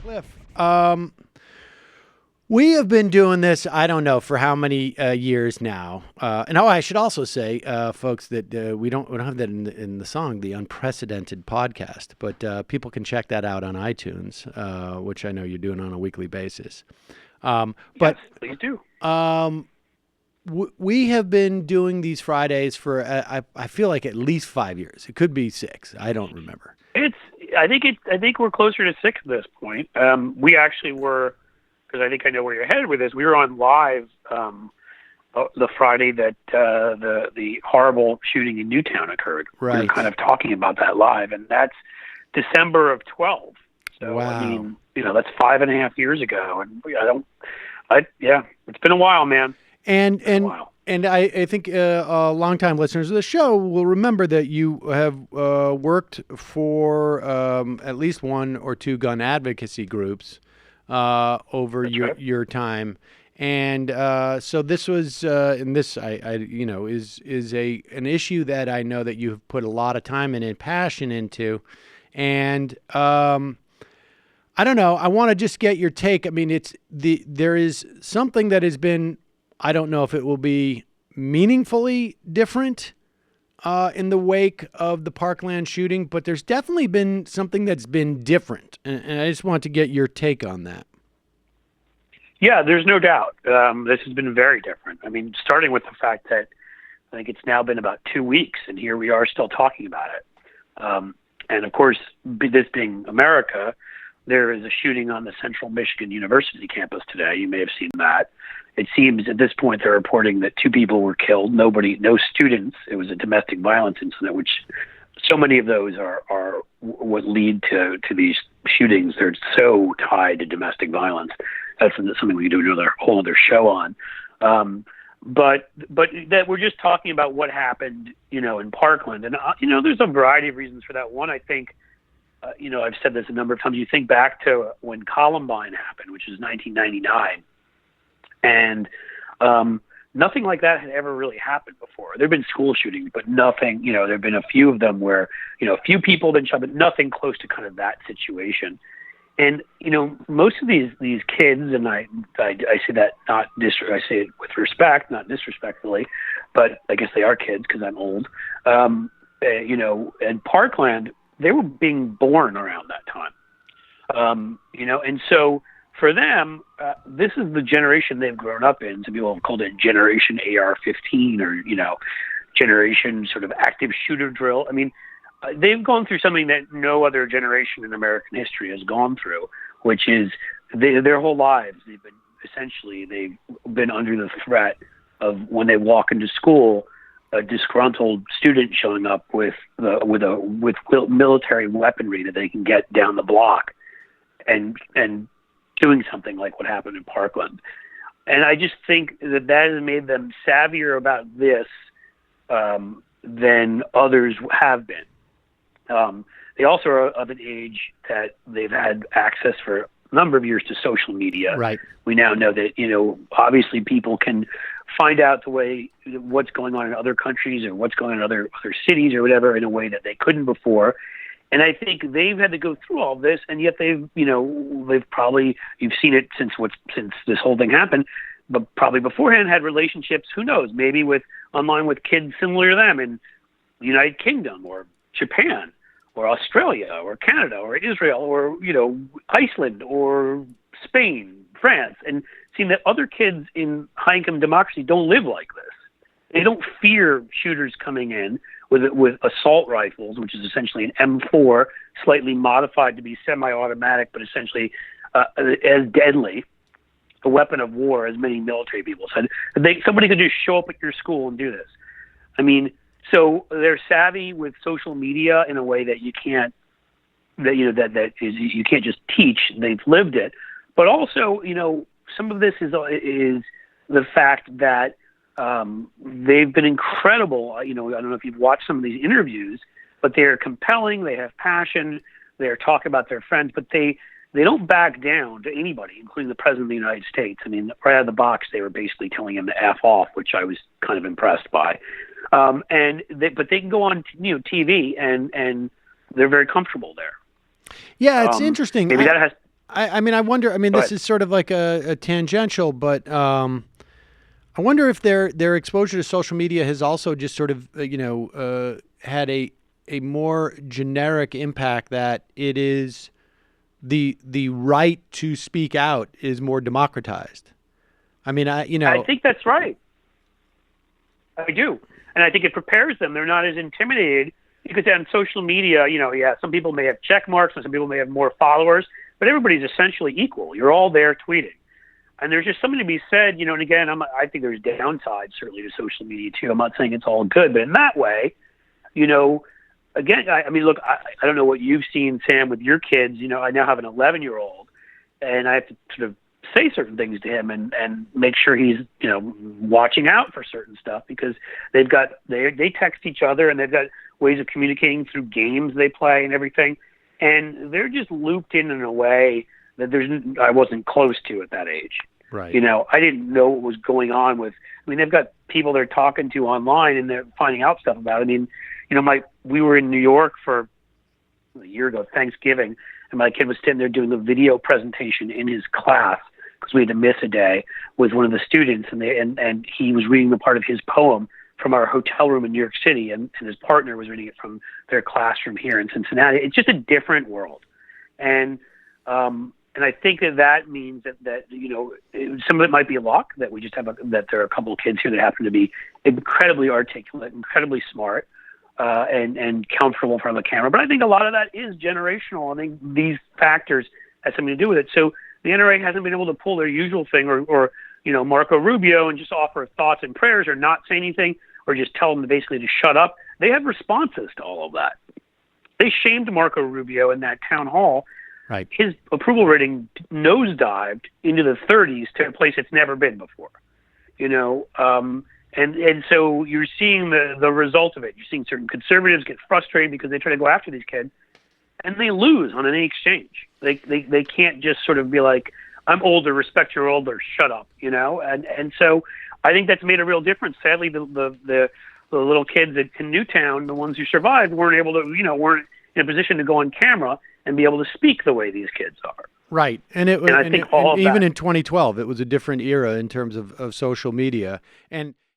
Cliff, we have been doing this, I don't know, for how many years now. And I should also say, folks, that we don't have that in the song, the Unprecedented Podcast, but people can check that out on iTunes, which I know you're doing on a weekly basis. But yes, please do. We have been doing these Fridays for, I feel like at least 5 years. It could be 6. I don't remember. I think we're closer to 6 at this point. We actually were, because I think I know where you're headed with this. We were on live the Friday that the horrible shooting in Newtown occurred. Right. We were kind of talking about that live, and that's December of 12. So wow. I mean, that's 5.5 years ago, and it's been a while, man. And I think longtime listeners of the show will remember that you have worked for at least 1 or 2 gun advocacy groups over your time, and so this was and this is an issue that I know that you've put a lot of time and passion into, and I don't know. I want to just get your take. I mean, there is something that has been. I don't know if it will be meaningfully different in the wake of the Parkland shooting, but there's definitely been something that's been different. And I just want to get your take on that. Yeah, there's no doubt. This has been very different. I mean, starting with the fact that I think it's now been about 2 weeks, and here we are still talking about it. And of course, this being America, there is a shooting on the Central Michigan University campus today. You may have seen that. It seems at this point they're reporting that 2 people were killed. No students. It was a domestic violence incident, which so many of those are what lead to these shootings. They're so tied to domestic violence. That's something we can do another whole other show on. But that we're just talking about what happened, in Parkland, and there's a variety of reasons for that. One, I think, I've said this a number of times. You think back to when Columbine happened, which is 1999. And nothing like that had ever really happened before. There have been school shootings, but nothing, there have been a few of them where, a few people have been shot, but nothing close to kind of that situation. And, most of these kids, and I say that I say it with respect, not disrespectfully, but I guess they are kids because I'm old. And Parkland, they were being born around that time. And so, for them, this is the generation they've grown up in. Some people have called it Generation AR-15 or, Generation sort of active shooter drill. I mean, they've gone through something that no other generation in American history has gone through, which is their whole lives. They've been under the threat of when they walk into school, a disgruntled student showing up with military weaponry that they can get down the block and doing something like what happened in Parkland. And I just think that has made them savvier about this than others have been. They also are of an age that they've had access for a number of years to social media. Right. We now know that, obviously people can find out what's going on in other countries or what's going on in other cities or whatever in a way that they couldn't before. And I think they've had to go through all this, and yet they've probably, you've seen it since this whole thing happened, but probably beforehand had relationships, who knows, maybe online with kids similar to them in the United Kingdom or Japan or Australia or Canada or Israel or, Iceland or Spain, France, and seeing that other kids in high-income democracy don't live like this. They don't fear shooters coming in with assault rifles, which is essentially an M4, slightly modified to be semi-automatic, but essentially as deadly, a weapon of war, as many military people said. Somebody could just show up at your school and do this. I mean, so they're savvy with social media in a way that you can't, you can't just teach. They've lived it, but also, some of this is the fact that they've been incredible. I don't know if you've watched some of these interviews, but they're compelling. They have passion. They're talking about their friends, but they don't back down to anybody, including the President of the United States. I mean, right out of the box, they were basically telling him to F off, which I was kind of impressed by. But they can go on, TV and they're very comfortable there. Yeah, it's interesting. Maybe that has. I mean, I wonder. I mean, this is sort of like a tangential, but I wonder if their exposure to social media has also just sort of had a more generic impact, that it is the right to speak out is more democratized. I mean, I think that's right. I do. And I think it prepares them. They're not as intimidated because on social media, some people may have check marks and some people may have more followers, but everybody's essentially equal. You're all there tweeting. And there's just something to be said, and again, I think there's downsides certainly to social media too. I'm not saying it's all good, but in that way, again, I mean, look, I don't know what you've seen, Sam, with your kids. I now have an 11-year-old, and I have to sort of say certain things to him and make sure he's, watching out for certain stuff, because they text each other and they've got ways of communicating through games they play and everything. And they're just looped in a way that I wasn't close to at that age. Right. I didn't know what was going on with, they've got people they're talking to online and they're finding out stuff about it. We were in New York for a year ago, Thanksgiving, and my kid was sitting there doing a video presentation in his class because we had to miss a day with one of the students, and he was reading the part of his poem from our hotel room in New York City, and his partner was reading it from their classroom here in Cincinnati. It's just a different world, and I think that means that some of it might be luck, that we just have that there are a couple of kids here that happen to be incredibly articulate, incredibly smart, and comfortable in front of the camera. But I think a lot of that is generational. I think these factors have something to do with it. So the NRA hasn't been able to pull their usual thing, or Marco Rubio, and just offer thoughts and prayers, or not say anything, or just tell them basically to shut up. They have responses to all of that. They shamed Marco Rubio in that town hall. Right. His approval rating nosedived into the 30s to a place it's never been before. And so you're seeing the result of it. You're seeing certain conservatives get frustrated because they try to go after these kids, and they lose on any exchange. They can't just sort of be like, I'm older, respect your older, shut up, And so I think that's made a real difference. Sadly, the little kids at Newtown, the ones who survived, weren't able to, weren't in a position to go on camera and be able to speak the way these kids are. Right. And even in 2012, it was a different era in terms of social media. And